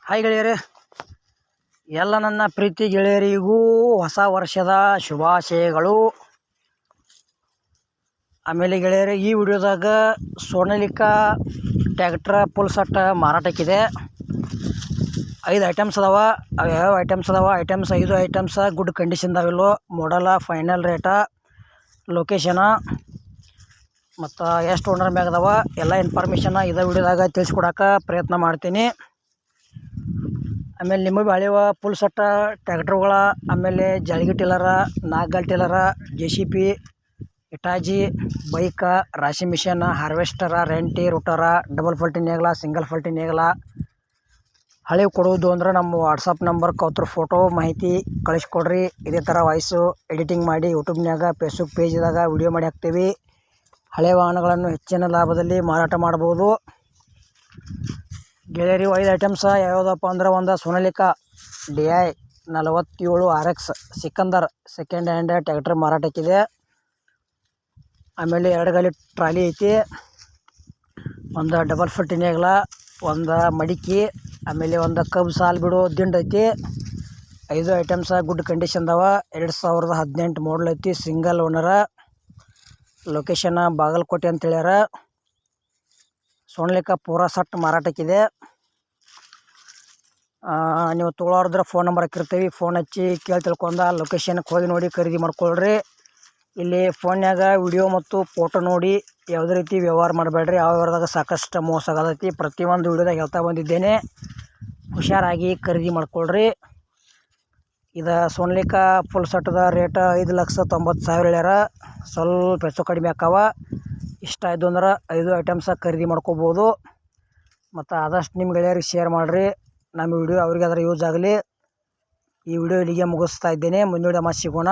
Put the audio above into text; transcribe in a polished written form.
Hi ಗೆಳೆಯರೇ, ಎಲ್ಲ ನನ್ನ ಪ್ರೀತಿ ಗೆಳೆಯರಿಗೂ ಹೊಸ ವರ್ಷದ ಶುಭಾಶಯಗಳು. ಆಮೇಲೆ ಗೆಳೆಯರೇ, ಈ ವಿಡಿಯೋದಾಗ ಸೋನಾಲಿಕಾ ಟ್ಯಾಕ್ಟ್ರ ಫುಲ್ ಸೆಟ್ ಮಾರಾಟಕ್ಕಿದೆ. 5 ಐಟಮ್ಸ್ ಅದಾವ. ಯಾವ ಐಟಮ್ಸ್ ಅದಾವ? 5 ಐಟಮ್ಸ್ ಗುಡ್ ಕಂಡೀಷನ್ದಾವಿಲ್ಲೋ, ಮಾಡಲ, ಫೈನಲ್ ರೇಟ, ಲೊಕೇಶನ ಮತ್ತು ಎಷ್ಟು ಓನರ್ ಮ್ಯಾಗ ಅದಾವ ಎಲ್ಲ ಇನ್ಫಾರ್ಮೇಷನ್ನ ಇದೇ ವಿಡಿಯೋದಾಗ ತಿಳಿಸ್ಕೊಡೋಕೆ ಪ್ರಯತ್ನ ಮಾಡ್ತೀನಿ. ಆಮೇಲೆ ನಿಮಗೆ ಹಳೆವ ಫುಲ್ ಸೆಟ್ಟ ಟ್ಯಾಕ್ಟ್ರುಗಳ, ಆಮೇಲೆ ಜಾಳ್ಗಿ ಟಿಲ್ಲರ, ನಾಲ್ಕುಗಾಲ್ ಟಿಲ್ಲರ, JCB, ಇಟಾಜಿ, ಬೈಕ, ರಾಶಿ ಮಿಷನ್, ಹಾರ್ವೆಸ್ಟರ, ರೆಂಟಿ, ರೋಟರ, ಡಬಲ್ ಫಲ್ಟಿ ನೇಗಲ, ಸಿಂಗಲ್ ಫಲ್ಟಿ ನೇಗಲ ಹಳೆವು ಕೊಡುವುದು ಅಂದ್ರೆ ನಮ್ಮ ವಾಟ್ಸಪ್ ನಂಬರ್ಗೆ ಅವ್ರ ಫೋಟೋ ಮಾಹಿತಿ ಕಳಿಸ್ಕೊಡ್ರಿ. ಇದೇ ಥರ ವಾಯ್ಸು ಎಡಿಟಿಂಗ್ ಮಾಡಿ ಯೂಟ್ಯೂಬ್ನಾಗ, ಫೇಸ್ಬುಕ್ ಪೇಜ್ದಾಗ ವಿಡಿಯೋ ಮಾಡಿ ಹಾಕ್ತೀವಿ. ಹಳೆ ವಾಹನಗಳನ್ನು ಹೆಚ್ಚಿನ ಲಾಭದಲ್ಲಿ ಮಾರಾಟ ಮಾಡ್ಬೋದು. ಗೆಳೆಯರಿ, 5 ಐಟಮ್ಸ ಯಾವುದಪ್ಪ ಅಂದ್ರೆ, ಒಂದು Sonalika DI 47 RX Sikander second hand tractor ಮಾರಾಟಕ್ಕಿದೆ. ಆಮೇಲೆ 2 ಗಾಲಿ ಟ್ರಾಲಿ ಐತಿ, ಒಂದು ಡಬಲ್ ಫಲ್ಟಿ ನೇಗಲ, ಒಂದು ಮಡಿಕೆ, ಆಮೇಲೆ ಒಂದು ಕಬ್ಬು ಸಾಲು ಬಿಡೋ ದಿಂಡು ಐತಿ. 5 ಐಟಮ್ಸ ಗುಡ್ ಕಂಡೀಷನ್ದವ. 2018 ಮಾಡಲ್ ಐತಿ, ಸಿಂಗಲ್ ಓನರ. ಲೊಕೇಶನ್ ಬಾಗಲಕೋಟೆ ಅಂತ ಹೇಳ್ಯಾರ. ಸೋನಾಲಿಕಾ ಪೂರಾ ಸೆಟ್ ಮಾರಾಟಕ್ಕಿದೆ. ನೀವು ತೊಗೊಳೋರಿದ್ರೆ ಫೋನ್ ನಂಬರ್ ಹಾಕಿರ್ತೀವಿ, ಫೋನ್ ಹಚ್ಚಿ ಕೇಳಿ ತಿಳ್ಕೊಂಡು ಲೊಕೇಶನ್ಗೆ ಹೋಗಿ ನೋಡಿ ಖರೀದಿ ಮಾಡ್ಕೊಳ್ರಿ. ಇಲ್ಲಿ ಫೋನ್ಯಾಗ ವಿಡಿಯೋ ಮತ್ತು ಫೋಟೋ ನೋಡಿ ಯಾವುದೇ ರೀತಿ ವ್ಯವಹಾರ ಮಾಡಬೇಡ್ರಿ. ಆ ವ್ಯವಹಾರದಾಗ ಸಾಕಷ್ಟು ಮೋಸ ಆಗತೈತಿ. ಪ್ರತಿಯೊಂದು ವಿಡಿಯೋದಾಗ ಹೇಳ್ತಾ ಬಂದಿದ್ದೇನೆ, ಹುಷಾರಾಗಿ ಖರೀದಿ ಮಾಡ್ಕೊಳ್ರಿ. ಇದು ಸೋನಾಲಿಕಾ ಫುಲ್ ಸೆಟ್ದ ರೇಟ್ 5,90,000 ಹೇಳ್ಯಾರ. ಸ್ವಲ್ಪ ಹೆಚ್ಚು ಕಡಿಮೆ ಆಕಾವ. ಇಷ್ಟ ಆಯ್ತು ಅಂದ್ರೆ 5 ಐಟಮ್ಸ ಖರೀದಿ ಮಾಡ್ಕೋಬೋದು. ಮತ್ತು ಆದಷ್ಟು ನಿಮ್ಮ ಗೆಳೆಯರಿಗೆ ಶೇರ್ ಮಾಡಿರಿ. ನಮ್ಮ ವಿಡಿಯೋ ಅವ್ರಿಗೆ ಅದರ ಯೂಸ್ ಆಗಲಿ. ಈ ವಿಡಿಯೋ ಇಲ್ಲಿಗೆ ಮುಗಿಸ್ತಾ ಇದ್ದೇನೆ. ಮುಂದಿನ ವಿಡಿಯೋ ಮತ್ತೆ ಸಿಗೋಣ.